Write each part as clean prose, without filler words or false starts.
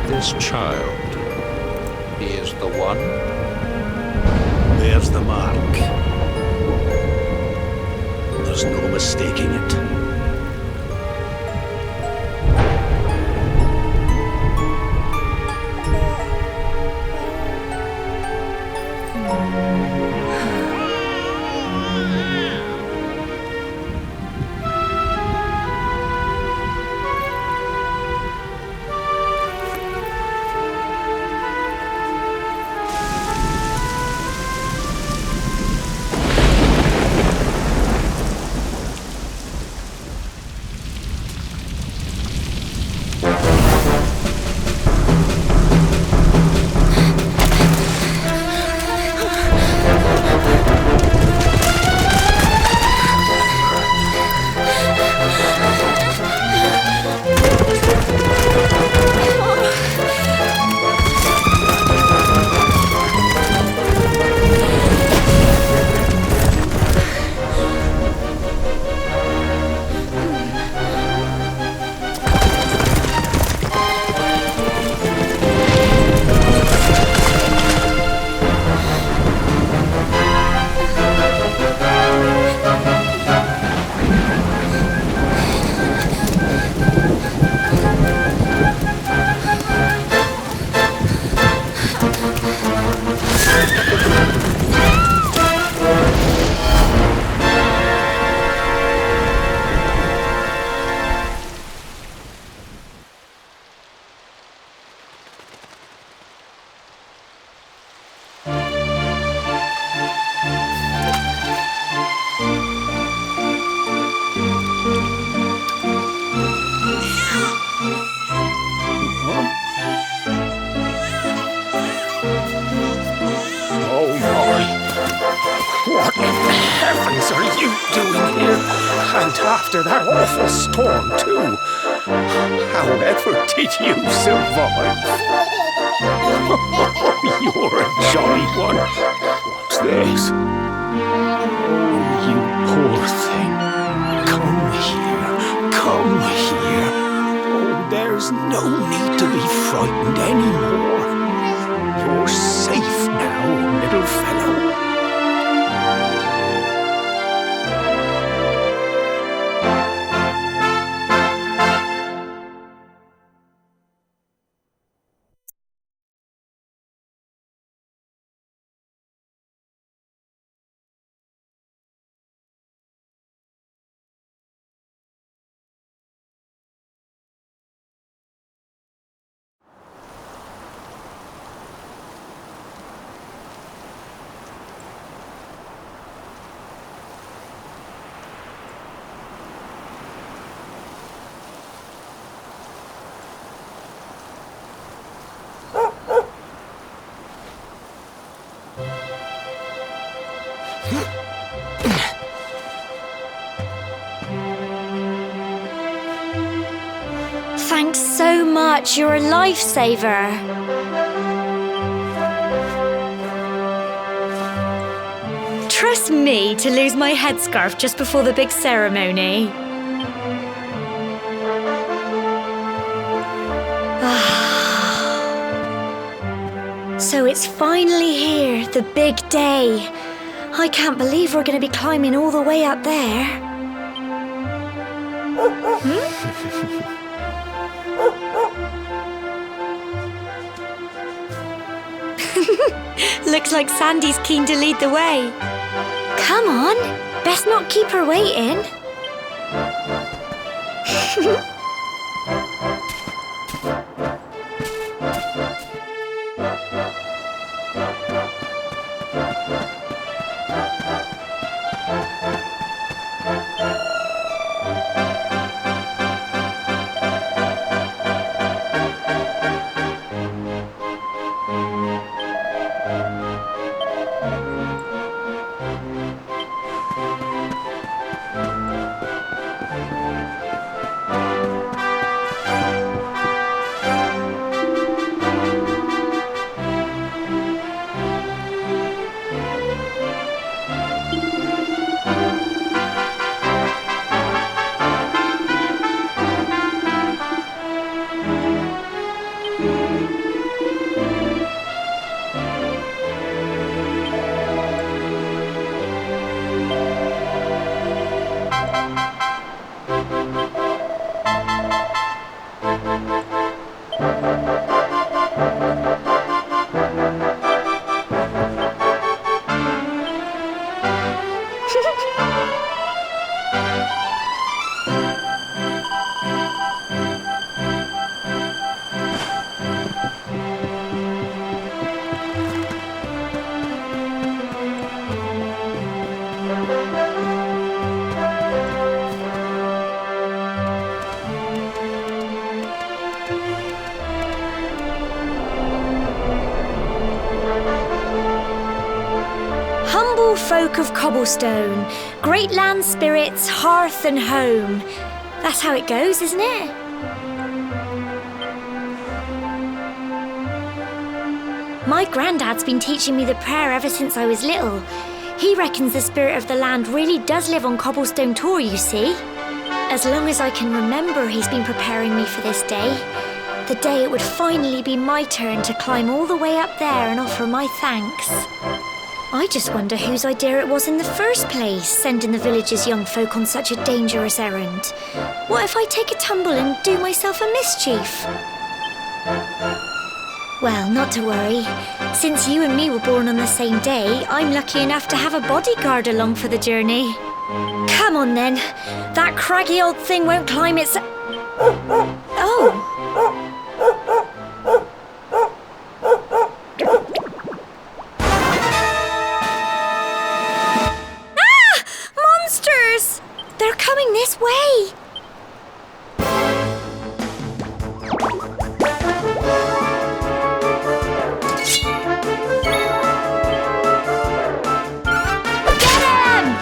This child, he is the one? There's the mark. There's no mistaking it. heavens are you doing here? And after that awful storm, too. However did you survive? You're a jolly one. What's this? You poor thing. Come here. Come here. Oh, there's no need to be frightened anymore. You're safe now, little fellow. Thanks so much, you're a lifesaver. Trust me to lose my headscarf just before the big ceremony. So it's finally here, the big day. I can't believe we're going to be climbing all the way up there. Looks like Sandy's keen to lead the way. Come on, best not keep her waiting. Folk of cobblestone, great land spirits, hearth and home. That's how it goes, isn't it? My granddad's been teaching me the prayer ever since I was little. He reckons the spirit of the land really does live on Cobblestone Tor, you see. As long as I can remember, he's been preparing me for this day. The day it would finally be my turn to climb all the way up there and offer my thanks. I just wonder whose idea it was in the first place, sending the village's young folk on such a dangerous errand. What if I take a tumble and do myself a mischief? Well, not to worry. Since you and me were born on the same day, I'm lucky enough to have a bodyguard along for the journey. Come on then. That craggy old thing won't climb its... Oh! They're coming this way! Get him!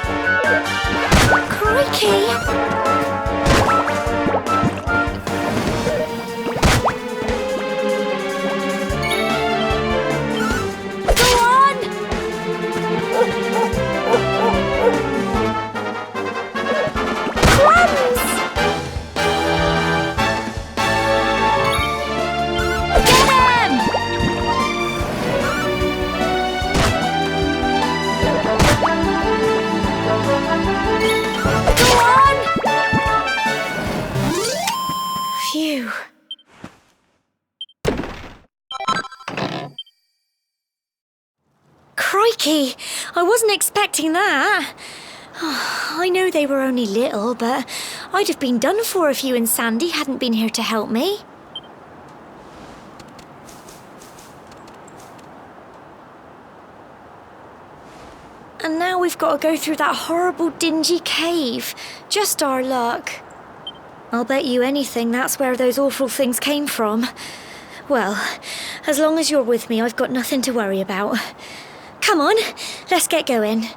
Phew. Crikey! I wasn't expecting that. I know they were only little, but I'd have been done for if you and Sandy hadn't been here to help me. And now we've got to go through that horrible, dingy cave. Just our luck. I'll bet you anything that's where those awful things came from. Well, as long as you're with me, I've got nothing to worry about. Come on, let's get going.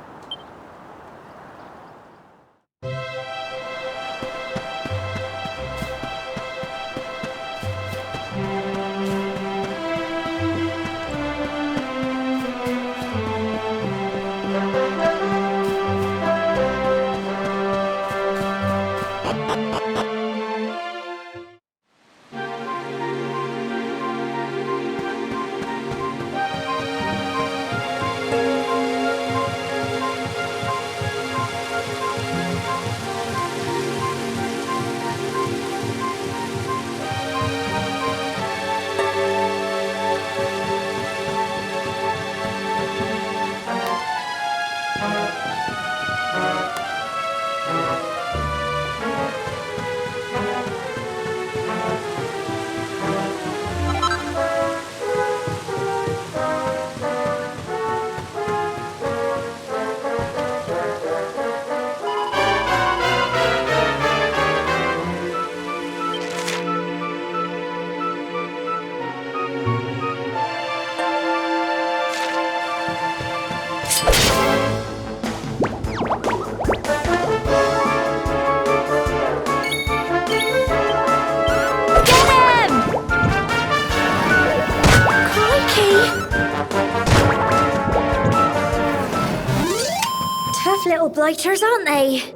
Tough little blighters, aren't they?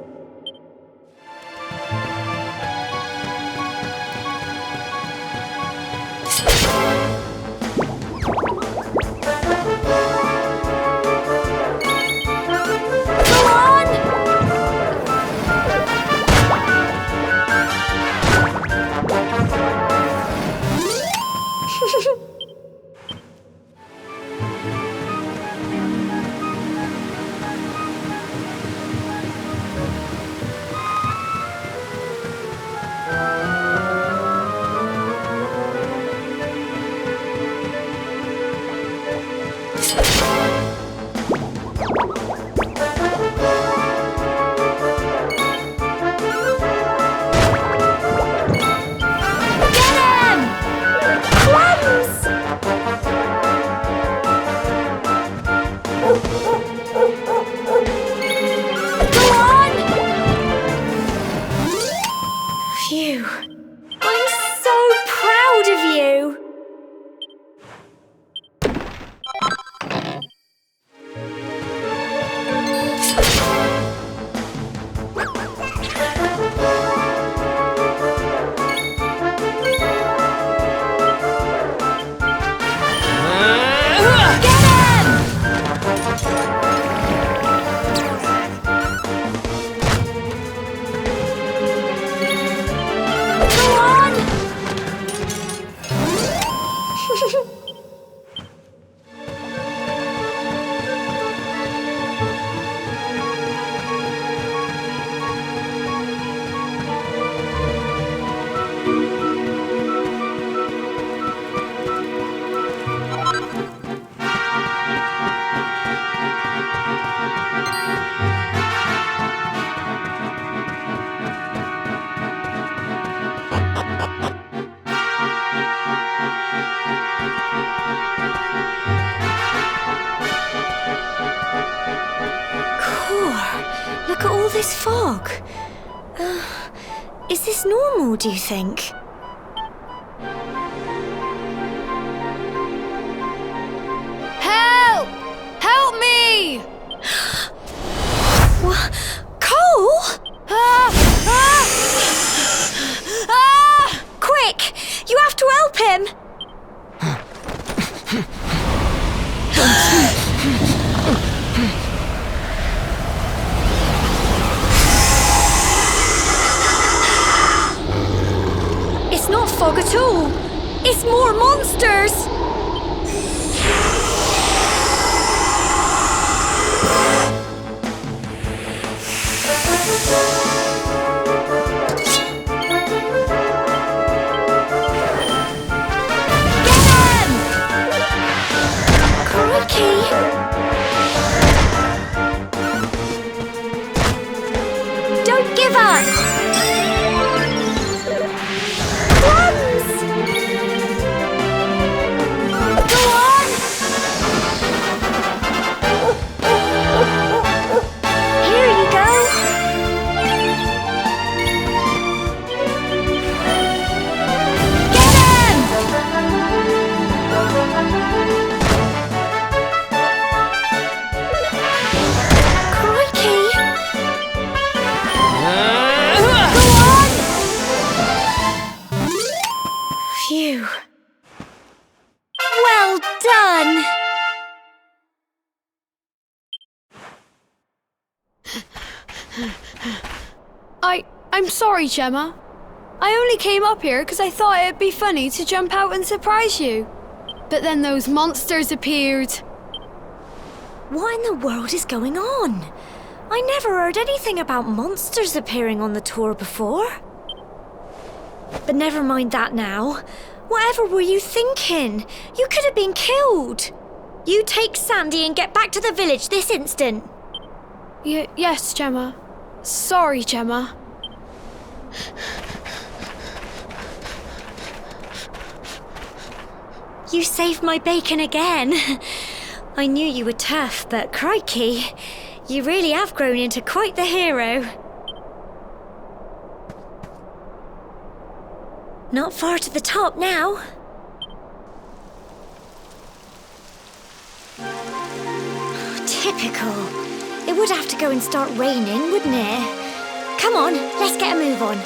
Phew. I'm so proud of you. Look at all this fog. Is this normal, do you think? Help! Help me! What? Cole? Quick! You have to help him! It's not fog at all. It's more monsters! Don't give up! Crumbs! Go on! Here you go! Get him! Crikey! Phew. Well done! I'm sorry, Gemma. I only came up here because I thought it'd be funny to jump out and surprise you. But then those monsters appeared. What in the world is going on? I never heard anything about monsters appearing on the tour before. But never mind that now. Whatever were you thinking? You could have been killed. You take Sandy and get back to the village this instant. Yes, Gemma. Sorry, Gemma. You saved my bacon again. I knew you were tough, but crikey, you really have grown into quite the hero. Not far to the top now. Typical. It would have to go and start raining, wouldn't it? Come on, let's get a move on.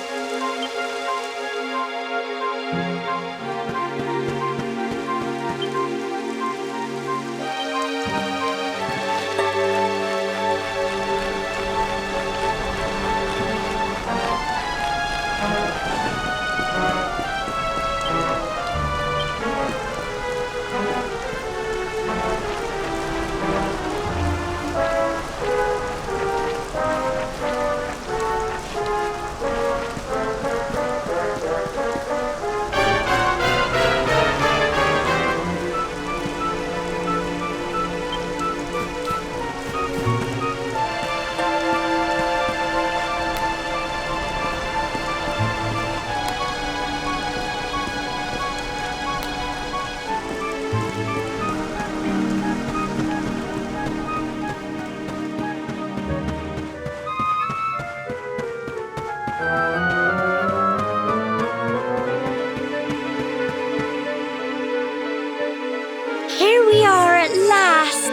Here we are at last.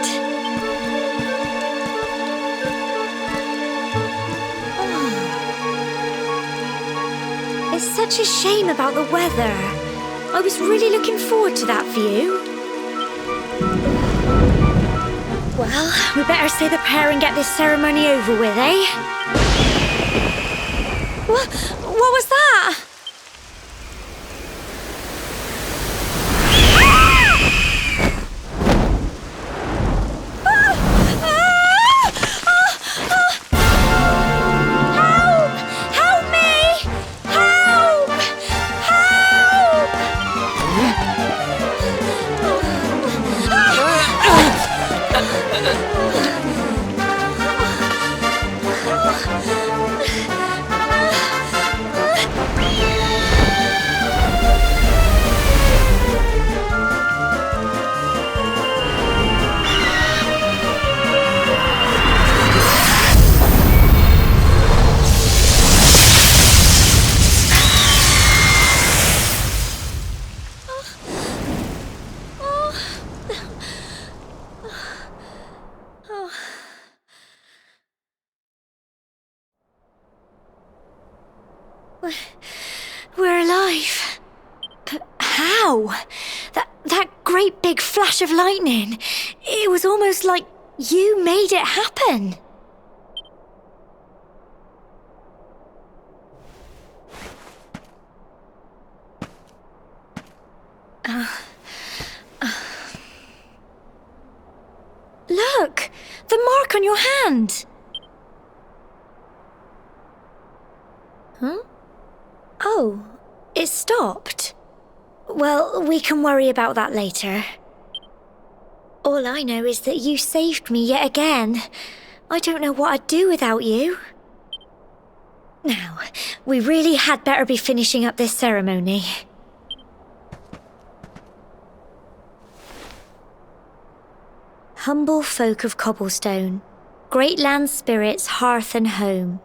Oh. It's such a shame about the weather. I was really looking forward to that view. Well, we better say the prayer and get this ceremony over with, eh? What was that? We're alive. But how? That great big flash of lightning. It was almost like you made it happen. Look! The mark on your hand! Huh? Oh, it stopped. Well, we can worry about that later. All I know is that you saved me yet again. I don't know what I'd do without you. Now, we really had better be finishing up this ceremony. Humble folk of Cobblestone, great land spirits, hearth and home,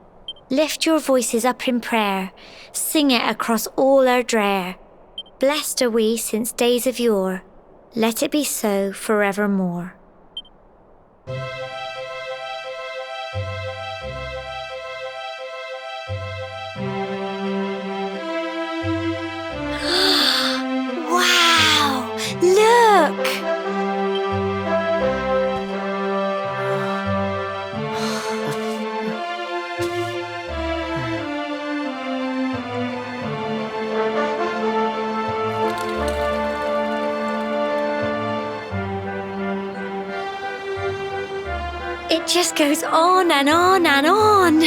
lift your voices up in prayer, sing it across all our drear. Blessed are we since days of yore, let it be so forevermore. Wow! Look! It just goes on and on and on.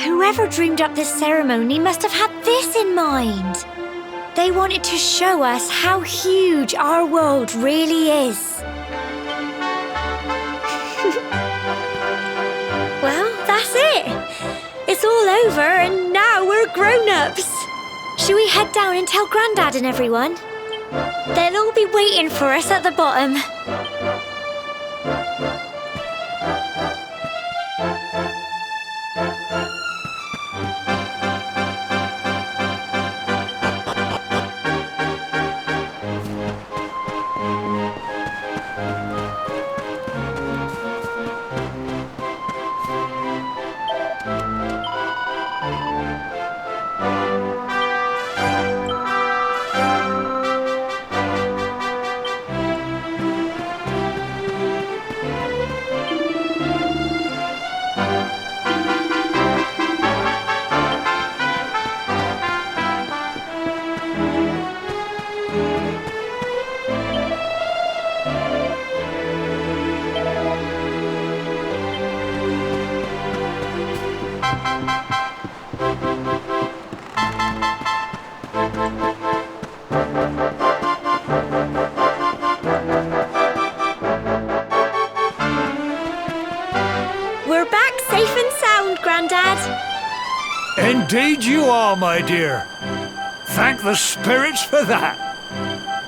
Whoever dreamed up this ceremony must have had this in mind. They wanted to show us how huge our world really is. Well, that's it. It's all over and now we're grown-ups. Should we head down and tell Grandad and everyone? They'll all be waiting for us at the bottom. We're back safe and sound, Grandad. Indeed you are, my dear. Thank the spirits for that.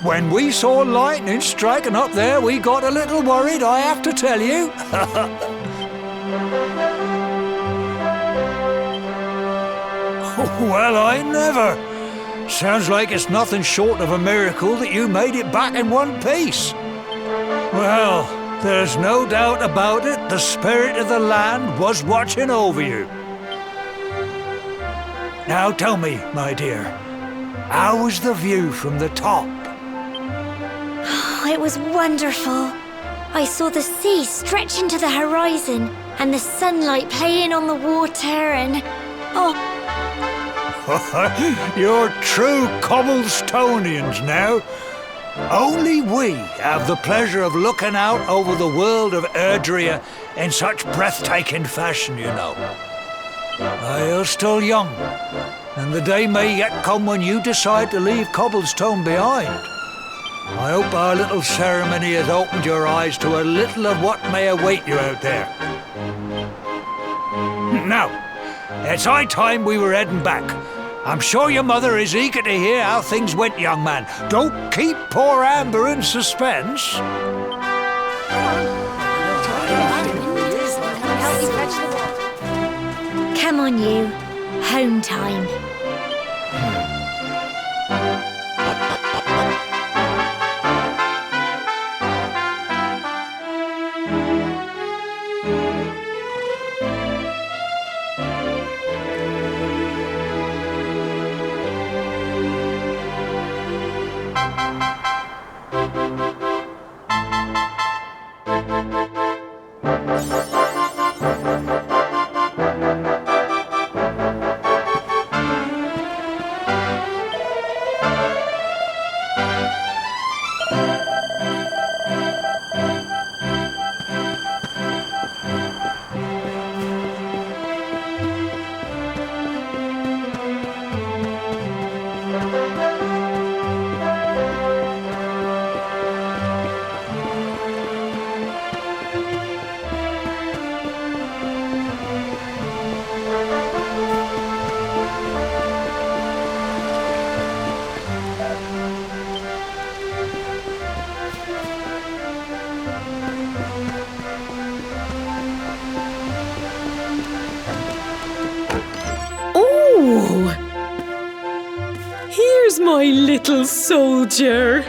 When we saw lightning striking up there, we got a little worried, I have to tell you. Well, I never. Sounds like it's nothing short of a miracle that you made it back in one piece. Well, there's no doubt about it, the spirit of the land was watching over you. Now tell me, my dear, how was the view from the top? Oh, it was wonderful. I saw the sea stretch into the horizon and the sunlight playing on the water and... Oh, You're true Cobblestonians now. Only we have the pleasure of looking out over the world of Erdrea in such breathtaking fashion, you know. You're still young, and the day may yet come when you decide to leave Cobblestone behind. I hope our little ceremony has opened your eyes to a little of what may await you out there. Now, it's high time we were heading back. I'm sure your mother is eager to hear how things went, young man. Don't keep poor Amber in suspense. come on you. Home time. my little soldier.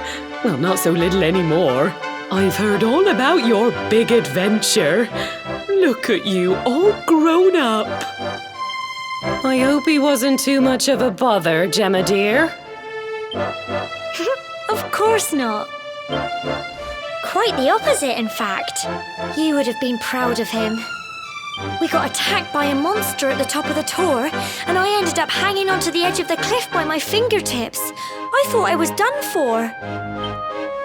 Well, not so little anymore. I've heard all about your big adventure. Look at you, all grown up. I hope he wasn't too much of a bother, Gemma dear. Of course not. Quite the opposite, in fact. You would have been proud of him. We got attacked by a monster at the top of the tor, and I ended up hanging onto the edge of the cliff by my fingertips. I thought I was done for.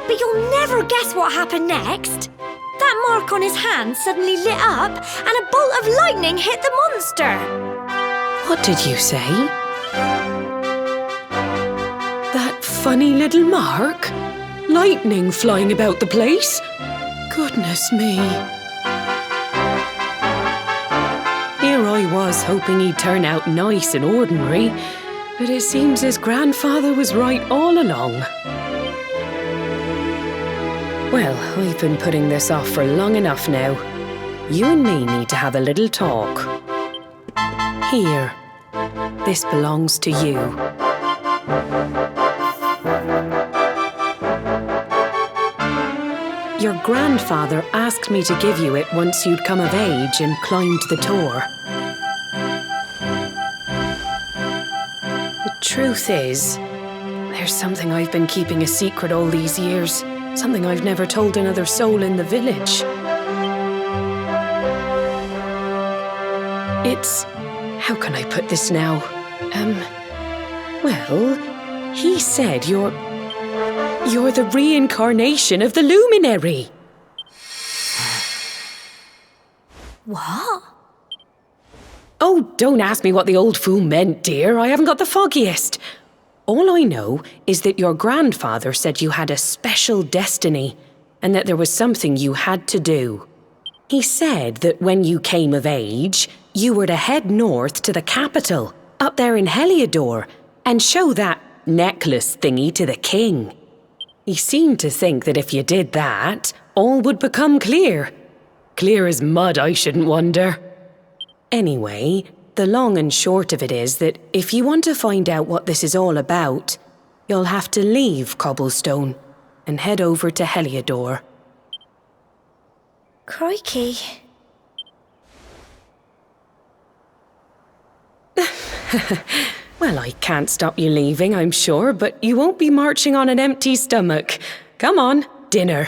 But you'll never guess what happened next. That mark on his hand suddenly lit up, and a bolt of lightning hit the monster. What did you say? That funny little mark? Lightning flying about the place? Goodness me. Here I was hoping he'd turn out nice and ordinary, but it seems his grandfather was right all along. Well, I've been putting this off for long enough now. You and me need to have a little talk. Here, this belongs to you. Your grandfather asked me to give you it once you'd come of age and climbed the tor. The truth is, there's something I've been keeping a secret all these years. Something I've never told another soul in the village. It's... how can I put this now? Well, he said you're the reincarnation of the luminary. What? Oh, don't ask me what the old fool meant, dear. I haven't got the foggiest. All I know is that your grandfather said you had a special destiny and that there was something you had to do. He said that when you came of age, you were to head north to the capital, up there in Heliodor, and show that necklace thingy to the king. He seemed to think that if you did that, all would become clear. Clear as mud, I shouldn't wonder. Anyway, the long and short of it is that if you want to find out what this is all about, you'll have to leave Cobblestone and head over to Heliodor. Crikey. Well, I can't stop you leaving, I'm sure, but you won't be marching on an empty stomach. Come on, dinner.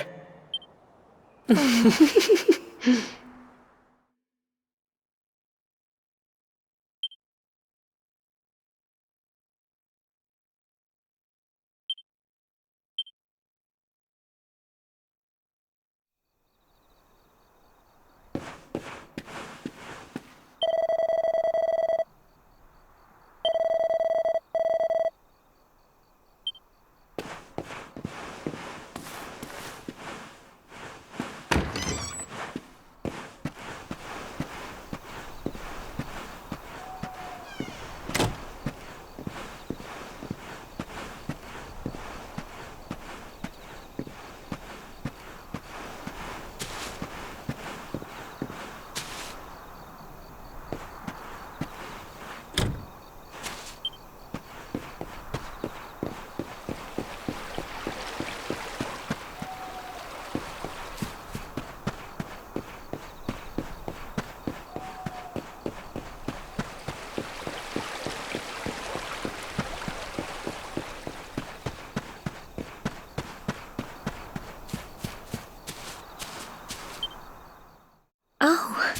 Oh,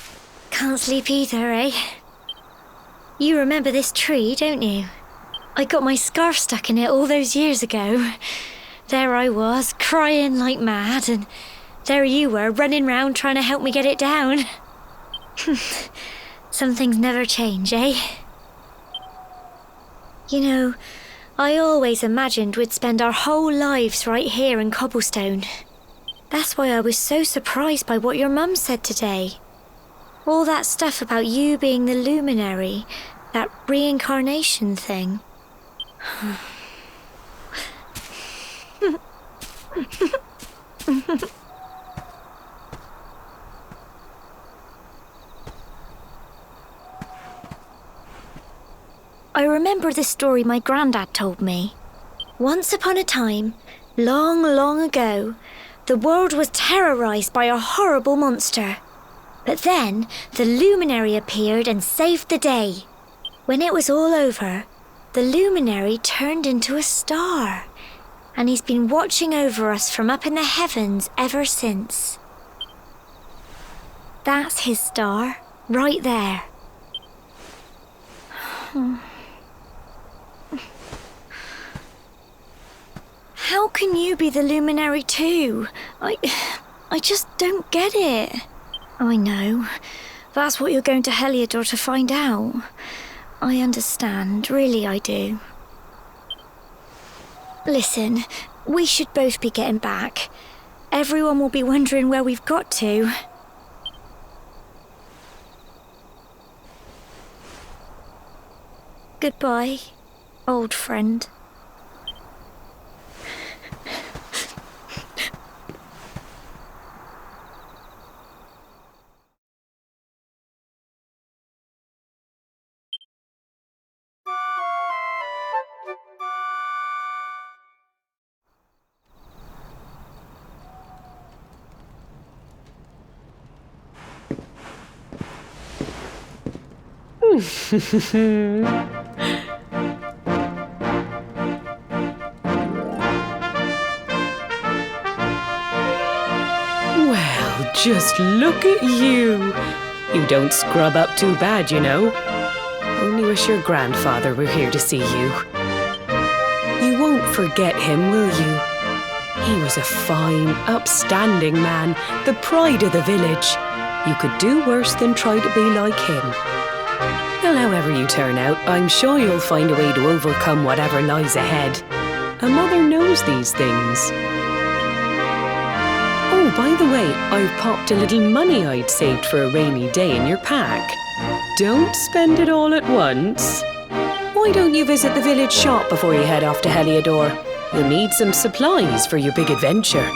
can't sleep either, eh? You remember this tree, don't you? I got my scarf stuck in it all those years ago. There I was, crying like mad, and there you were, running round trying to help me get it down. Some things never change, eh? You know, I always imagined we'd spend our whole lives right here in Cobblestone. That's why I was so surprised by what your mum said today. All that stuff about you being the luminary, that reincarnation thing. I remember the story my granddad told me. Once upon a time, long, long ago, the world was terrorized by a horrible monster. But then, the luminary appeared and saved the day. When it was all over, the luminary turned into a star. And he's been watching over us from up in the heavens ever since. That's his star, right there. How can you be the luminary too? I just don't get it. I know. That's what you're going to Heliodor to find out. I understand, really I do. Listen, we should both be getting back. Everyone will be wondering where we've got to. Goodbye, old friend. Well, just look at you. You don't scrub up too bad, you know. Only wish your grandfather were here to see you. You won't forget him, will you? He was a fine, upstanding man, the pride of the village. You could do worse than try to be like him. Well, however you turn out, I'm sure you'll find a way to overcome whatever lies ahead. A mother knows these things. Oh, by the way, I've popped a little money I'd saved for a rainy day in your pack. Don't spend it all at once. Why don't you visit the village shop before you head off to Heliodor? You'll need some supplies for your big adventure.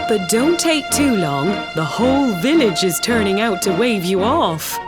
But don't take too long. The whole village is turning out to wave you off.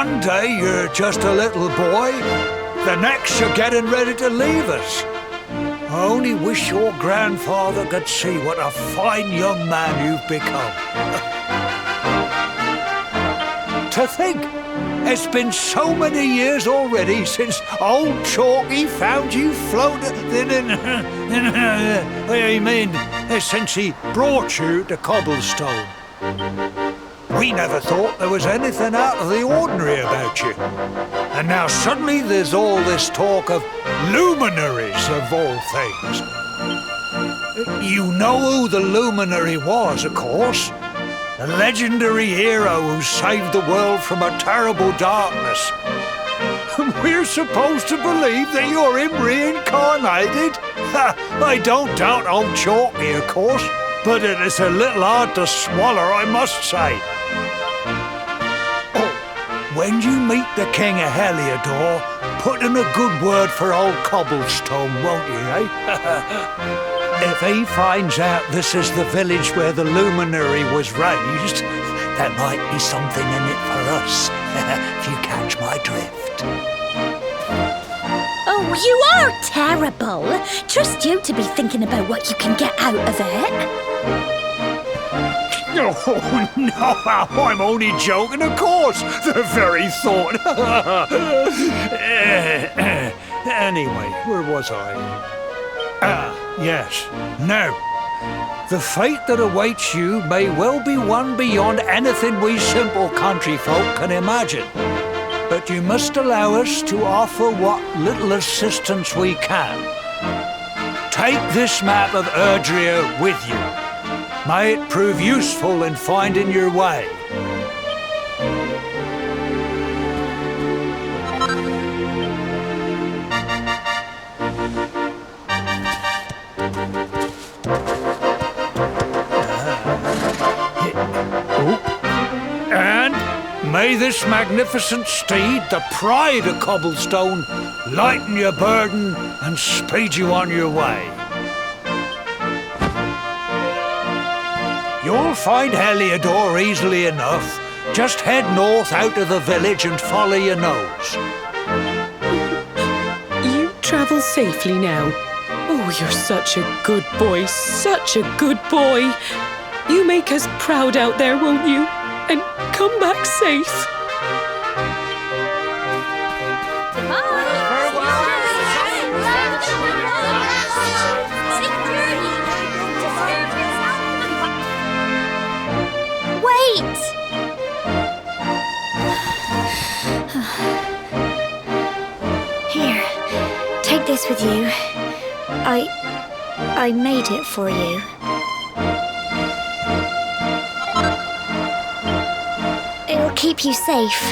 One day you're just a little boy, the next you're getting ready to leave us. I only wish your grandfather could see what a fine young man you've become. To think, it's been so many years already since old Chalky found you floating since he brought you to Cobblestone. We never thought there was anything out of the ordinary about you. And now suddenly there's all this talk of luminaries of all things. You know who the luminary was, of course. A legendary hero who saved the world from a terrible darkness. We're supposed to believe that you're him reincarnated? I don't doubt old Chalky, of course, but it is a little hard to swallow, I must say. Oh, when you meet the King of Heliodor, put in a good word for old Cobblestone, won't you, eh? If he finds out this is the village where the luminary was raised, there might be something in it for us, if you catch my drift. Oh, you are terrible. Trust you to be thinking about what you can get out of it. Oh, no, I'm only joking, of course. The very thought. Anyway, where was I? Yes. Now, the fate that awaits you may well be one beyond anything we simple country folk can imagine. But you must allow us to offer what little assistance we can. Take this map of Erdrea with you. May it prove useful in finding your way. And may this magnificent steed, the pride of Cobblestone, lighten your burden and speed you on your way. You'll find Heliodor easily enough. Just head north out of the village and follow your nose. You travel safely now. Oh, you're such a good boy, such a good boy. You make us proud out there, won't you? And come back safe. Wait! Here, take this with you. I made it for you. It'll keep you safe.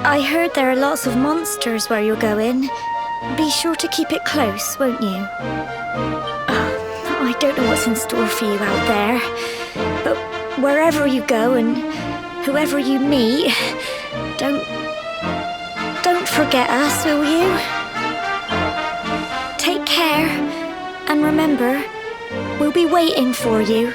I heard there are lots of monsters where you're going. Be sure to keep it close, won't you? I don't know what's in store for you out there, but wherever you go and whoever you meet, don't forget us, will you? Take care, and remember, we'll be waiting for you.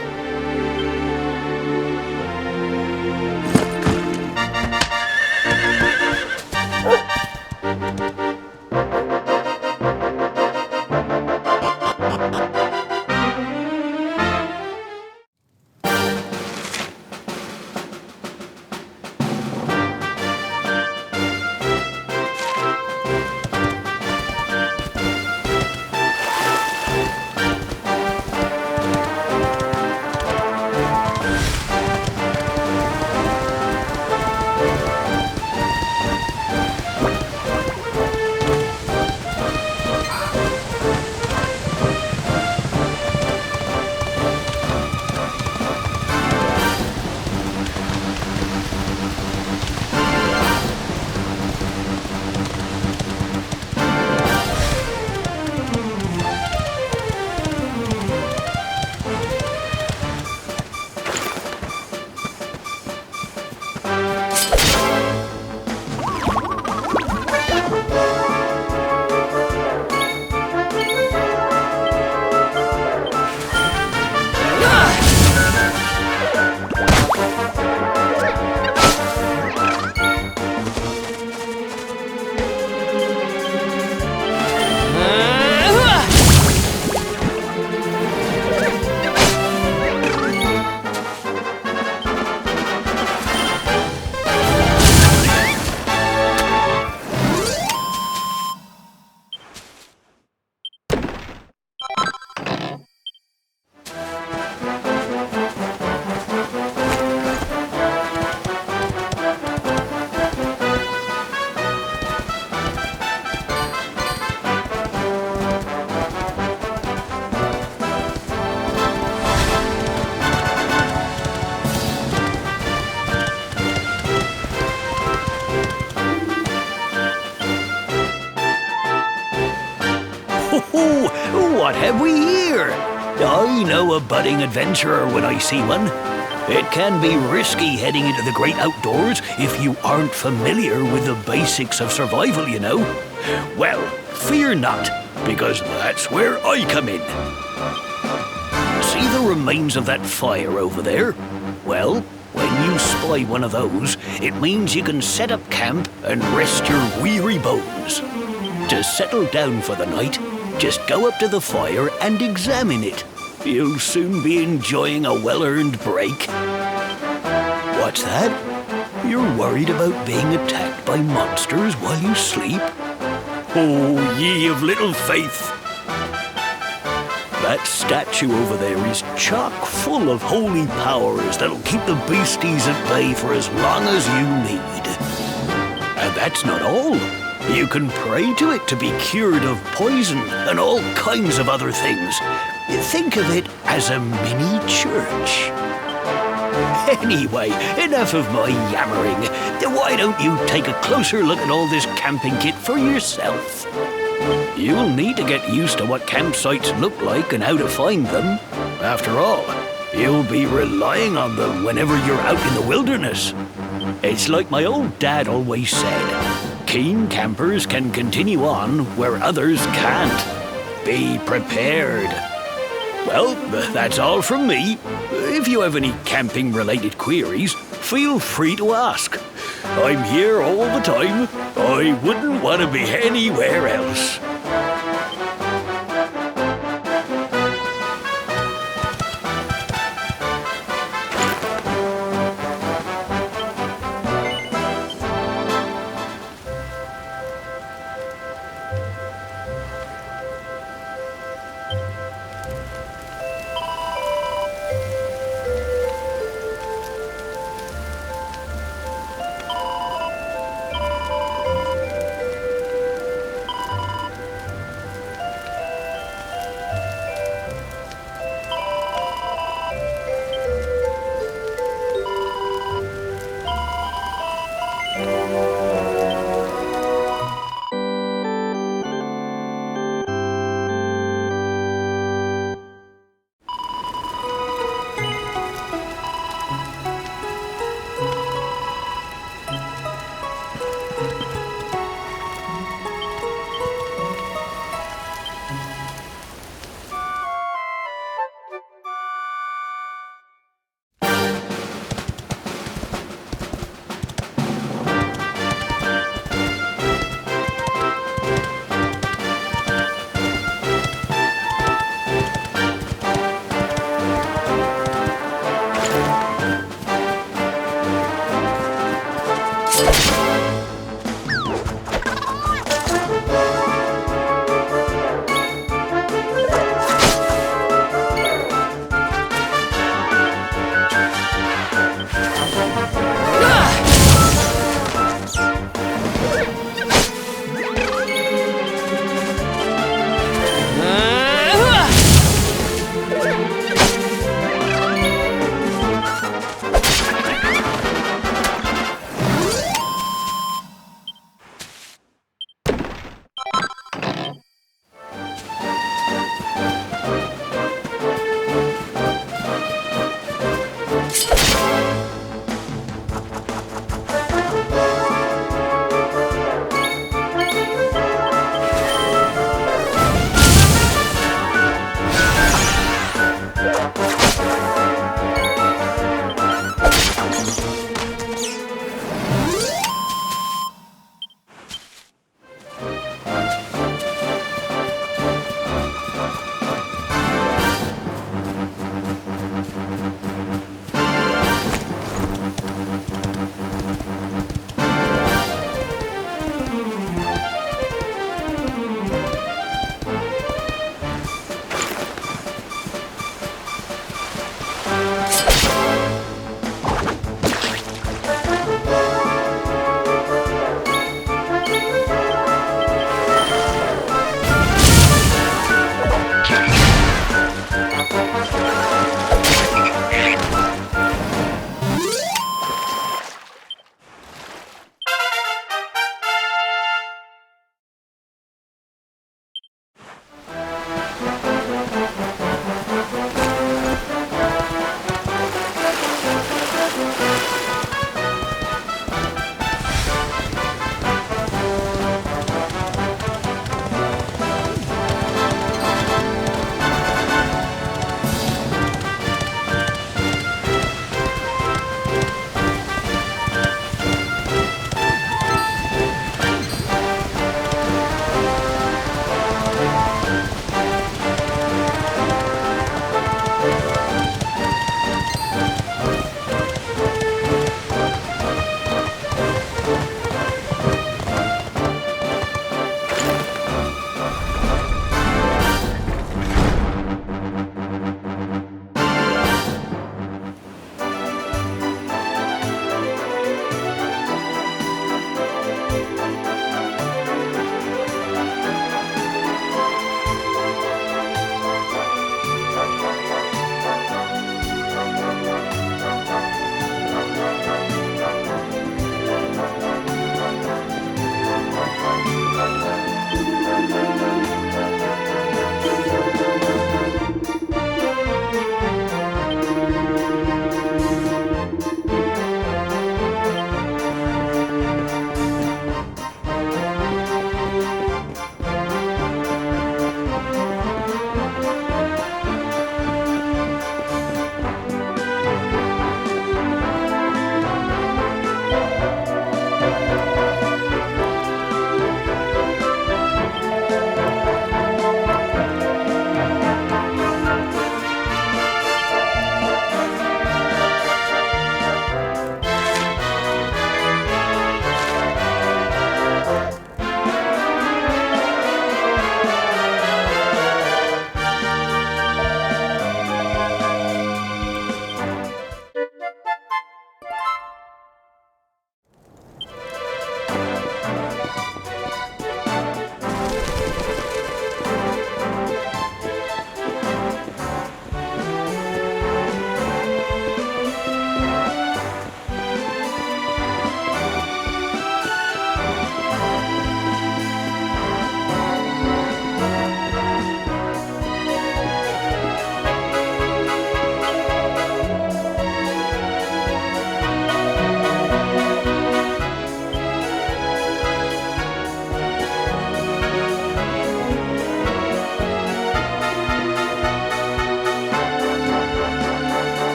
Ho! What have we here? I know a budding adventurer when I see one. It can be risky heading into the great outdoors if you aren't familiar with the basics of survival, you know. Well, fear not, because that's where I come in. See the remains of that fire over there? Well, when you spy one of those, it means you can set up camp and rest your weary bones. To settle down for the night, just go up to the fire and examine it. You'll soon be enjoying a well-earned break. What's that? You're worried about being attacked by monsters while you sleep? Oh, ye of little faith! That statue over there is chock full of holy powers that'll keep the beasties at bay for as long as you need. And that's not all. You can pray to it to be cured of poison and all kinds of other things. Think of it as a mini church. Anyway, enough of my yammering. Why don't you take a closer look at all this camping kit for yourself? You'll need to get used to what campsites look like and how to find them. After all, you'll be relying on them whenever you're out in the wilderness. It's like my old dad always said, keen campers can continue on where others can't. Be prepared. Well, that's all from me. If you have any camping-related queries, feel free to ask. I'm here all the time. I wouldn't want to be anywhere else.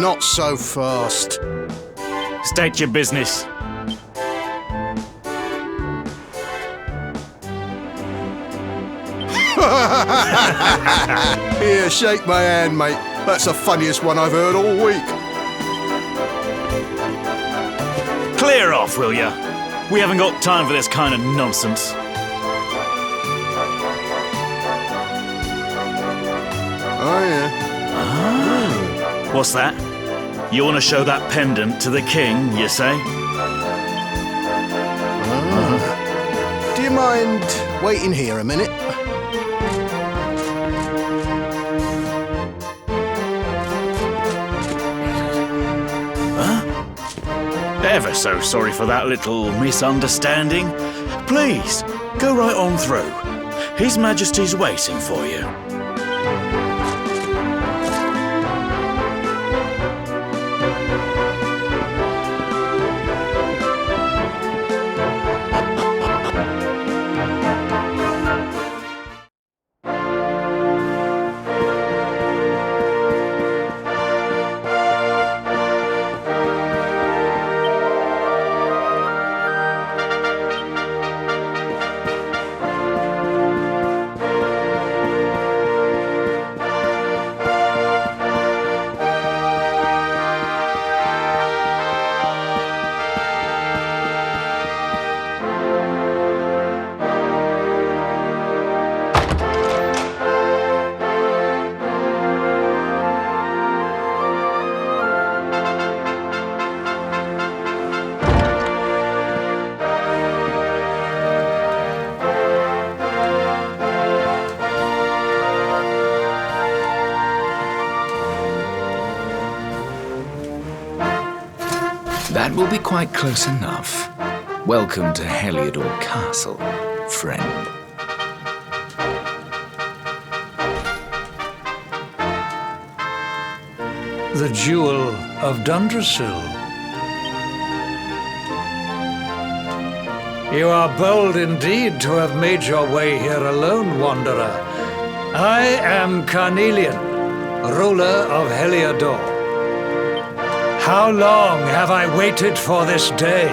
not so fast. State your business. Here, shake my hand, mate. That's the funniest one I've heard all week. Clear off, will ya? We haven't got time for this kind of nonsense. Oh, yeah. What's that? You want to show that pendant to the king, you say? Do you mind waiting here a minute? Ever so sorry for that little misunderstanding. Please, go right on through. His Majesty's waiting for you. That will be quite close enough. Welcome to Heliodor Castle, friend. The Jewel of Dundrasil. You are bold indeed to have made your way here alone, Wanderer. I am Carnelian, ruler of Heliodor. How long have I waited for this day?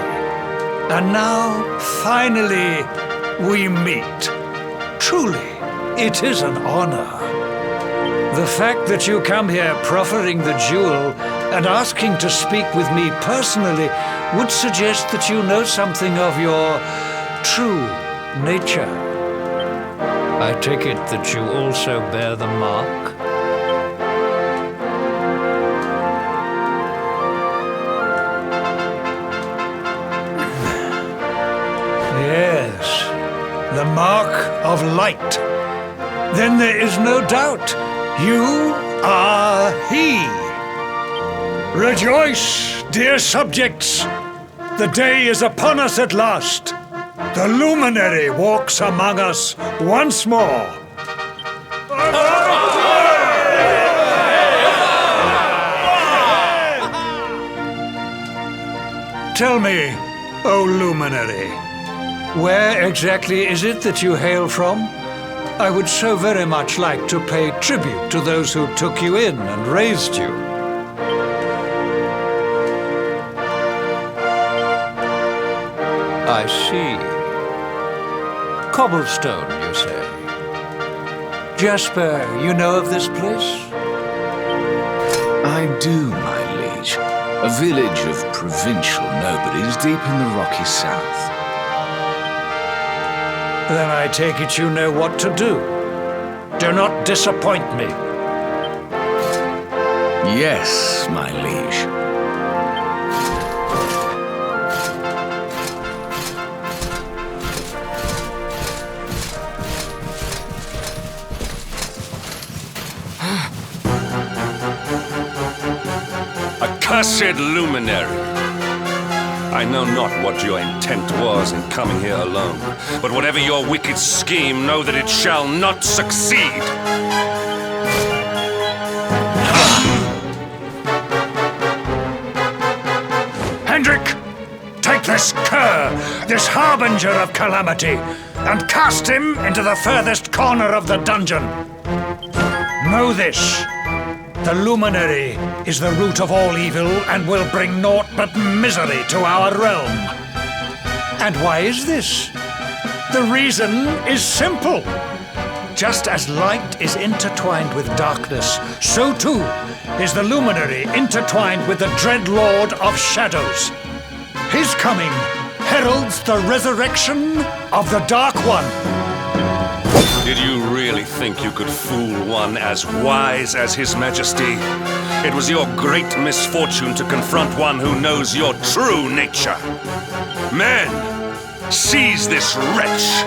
And now, finally, we meet. Truly, it is an honor. The fact that you come here proffering the jewel and asking to speak with me personally would suggest that you know something of your true nature. I take it that you also bear the mark? Yes, the mark of light. Then there is no doubt. You are he. Rejoice, dear subjects. The day is upon us at last. The luminary walks among us once more. Tell me, O luminary, where exactly is it that you hail from? I would so very much like to pay tribute to those who took you in and raised you. I see. Cobblestone, you say? Jasper, you know of this place? I do, my liege. A village of provincial nobodies deep in the rocky south. Then I take it you know what to do. Do not disappoint me. Yes, my liege. Accursed luminary! I know not what your intent was in coming here alone, but whatever your wicked scheme, know that it shall not succeed! Hendrik! Take this cur, this harbinger of calamity, and cast him into the furthest corner of the dungeon. Know this. The Luminary is the root of all evil and will bring naught but misery to our realm. And why is this? The reason is simple. Just as light is intertwined with darkness, so too is the Luminary intertwined with the dread Lord of Shadows. His coming heralds the resurrection of the Dark One. Did you really think you could fool one as wise as His Majesty? It was your great misfortune to confront one who knows your true nature. Men, seize this wretch!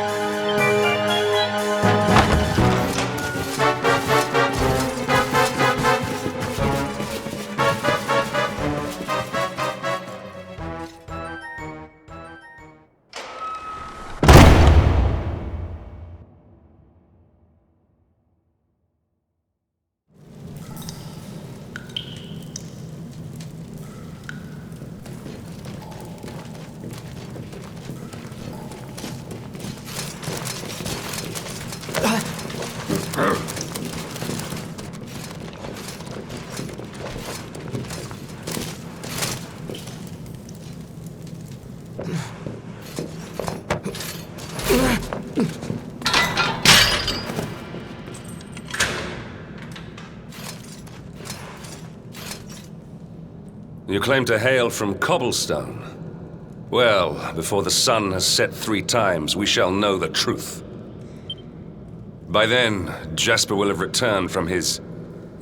You claim to hail from Cobblestone. Well, before the sun has set 3 times, we shall know the truth. By then, Jasper will have returned from his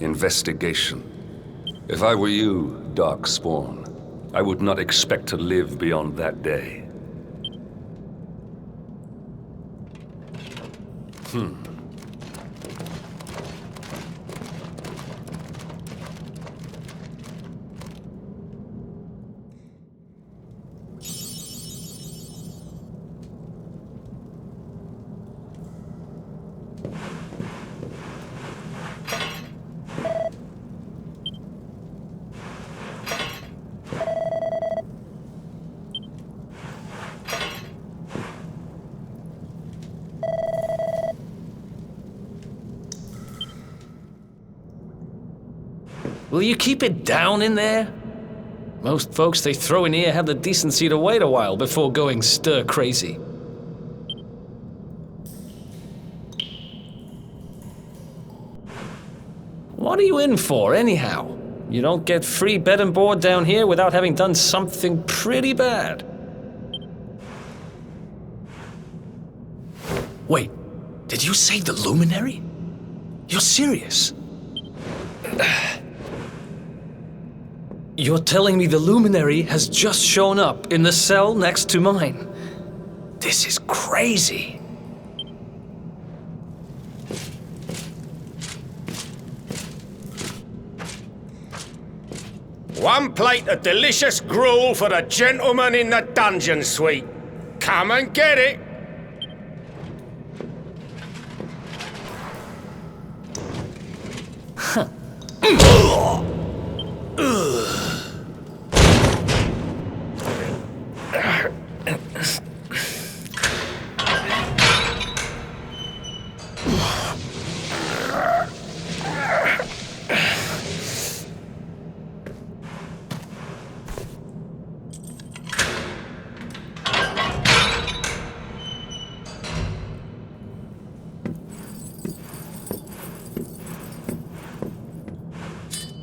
investigation. If I were you, Darkspawn, I would not expect to live beyond that day. Will you keep it down in there? Most folks they throw in here have the decency to wait a while before going stir crazy. What are you in for, anyhow? You don't get free bed and board down here without having done something pretty bad. Wait, did you say the Luminary? You're serious? You're telling me the Luminary has just shown up in the cell next to mine? This is crazy. One plate of delicious gruel for the gentleman in the dungeon suite. Come and get it.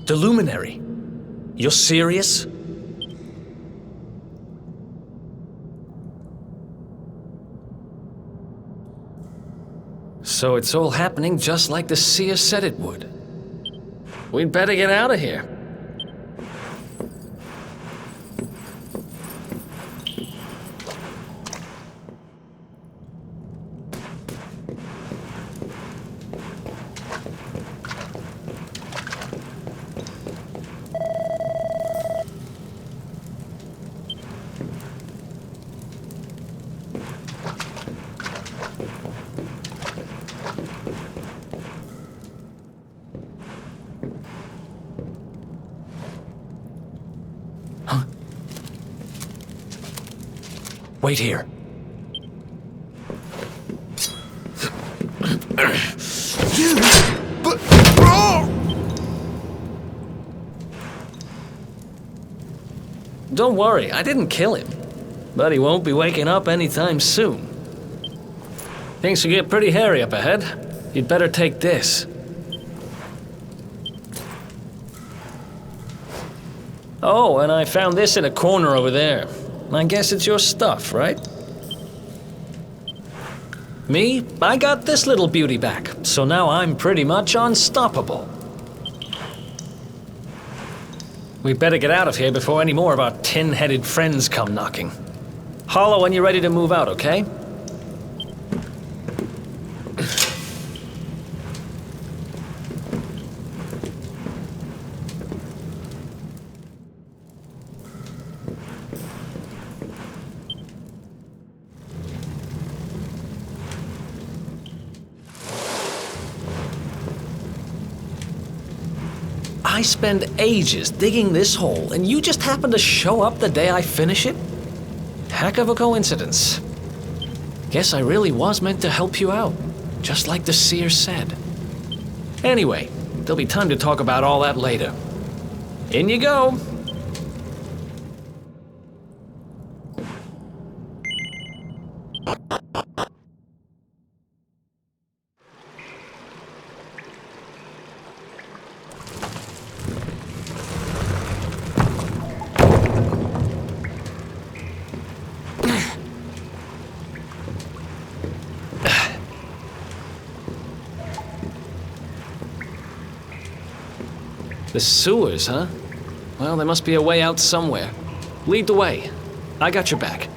The Luminary? You're serious? So it's all happening just like the seer said it would. We'd better get out of here. Wait here. don't worry, I didn't kill him. But he won't be waking up anytime soon. Things will get pretty hairy up ahead. You'd better take this. Oh, and I found this in a corner over there. I guess it's your stuff, right? Me? I got this little beauty back, so now I'm pretty much unstoppable. We better get out of here before any more of our tin-headed friends come knocking. Holler when you're ready to move out, okay? I spend ages digging this hole, and you just happen to show up the day I finish it? Heck of a coincidence. Guess I really was meant to help you out, just like the seer said. Anyway, there'll be time to talk about all that later. In you go. The sewers, huh? Well, there must be a way out somewhere. Lead the way. I got your back.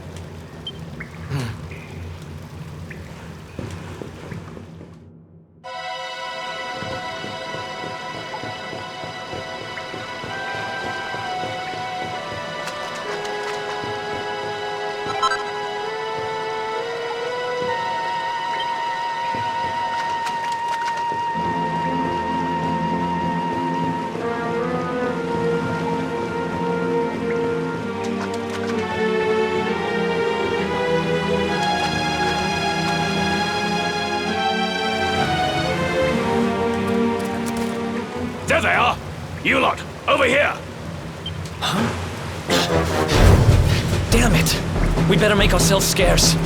There they are! You lot, over here! Huh? Damn it! We better make ourselves scarce.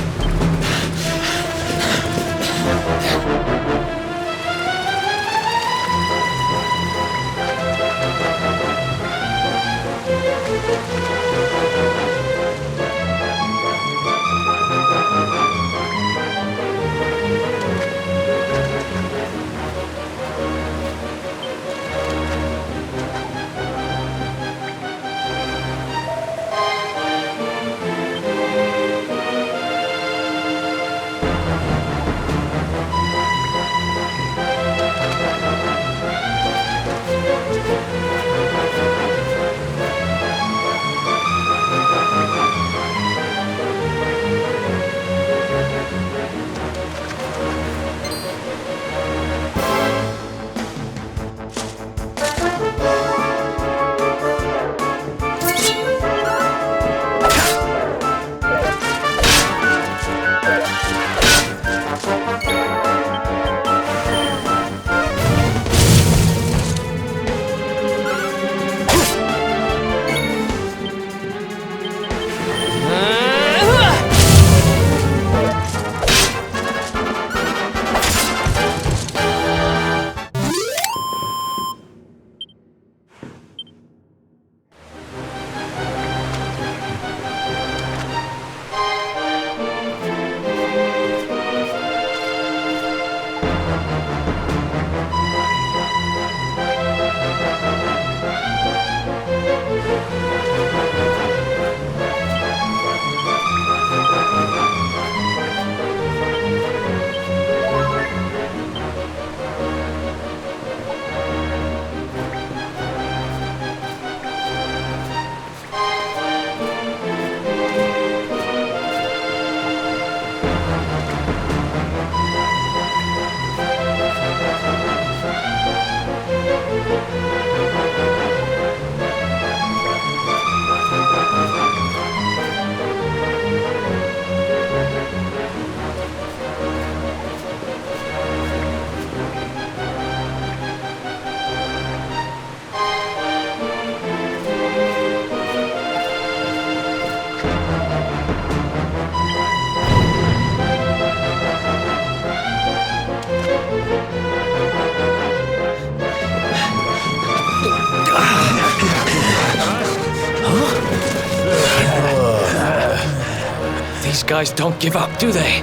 These guys don't give up, do they?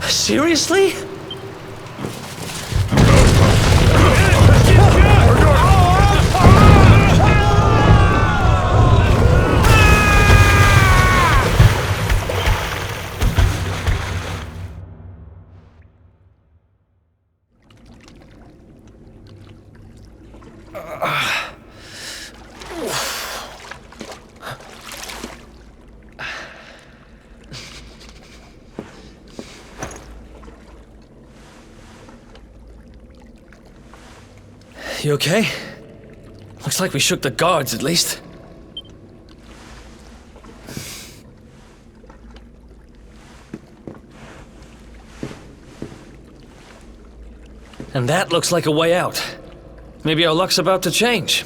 Seriously? You okay? Looks like we shook the guards, at least. And that looks like a way out. Maybe our luck's about to change.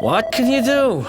What can you do?